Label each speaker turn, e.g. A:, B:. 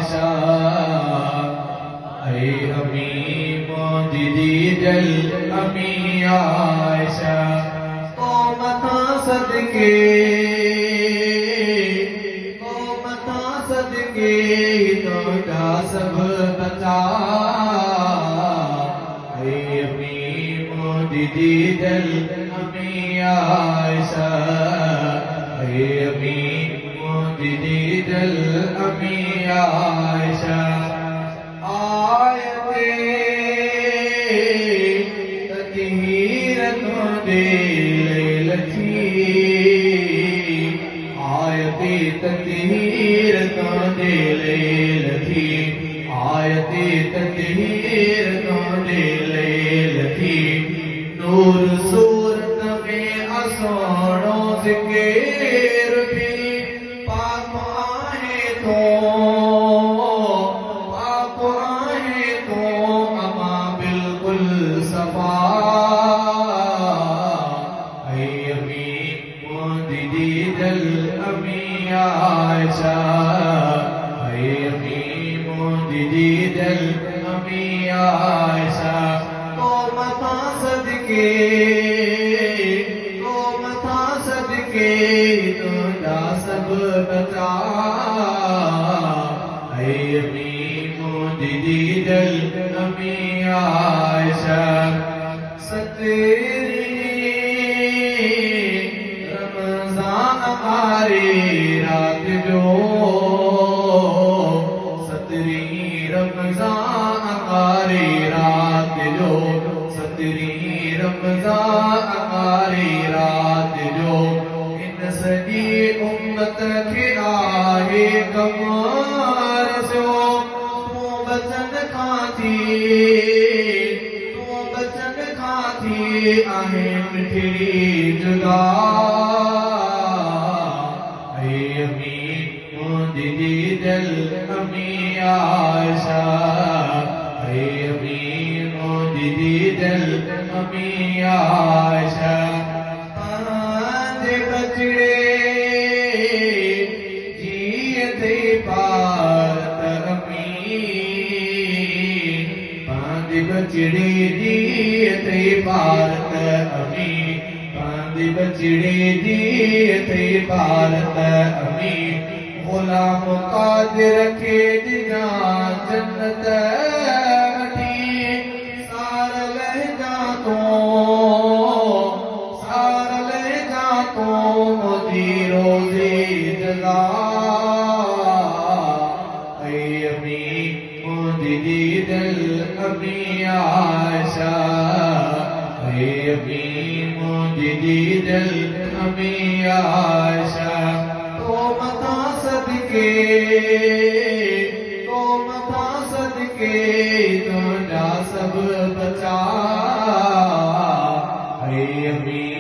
A: आयशा ऐ अम्मी मोजिदी दिल अम्मी आयशा तो मथा सदके तोड़ा सब बचा ऐ अम्मी मोजिदी दिल अम्मी आयशा ऐ अम्मी मोजिदी दिल अम्मी आयशा आयते ततहीर तो दे लखी आयते ततहीर तो दे लखी आयते ततहीर तो दे लखी नूर सूरत में असोड़ों ज़िक्र भी पाक आहे तो अमा बिल्कुल सफा ऐ अम्मी मोजिदी दिल अम्मी आयशा ऐ अम्मी मोजिदी दिल अम्मी आयशा तो मथा सदके तोड़ा सब बचा ऐ अम्मी मोजिदी दिल अम्मी आयशा सतरी रमज़ान आरी रात जो सतरी रमज़ान आरी रात जो सतरी रमज़ान आरी रात जो इन सॼी उम्मत खे आहे कमार जो तूं बचन खां थी आहे मिठड़ी जुदा ऐ अम्मी मोजिदी दिल अम्मी आयशा ऐ अम्मी मोजिदी दिल अम्मी आयशा बचड़े जीअते भारत अम्मी पांदी बचड़े जीअते भारत अम्मी पांदी बचड़े जीअते भारत अम्मी गुलाम कादिर खे ॾिना जन्नत अठी सार लहजा तो मोदी रोज़े जज़ा ऐ अम्मी मोजिदी दिल अम्मी आयशा ऐ अम्मी मोजिदी दिल अम्मी आयशा तो मथा सदके तोड़ा सब बचा ऐ अम्मी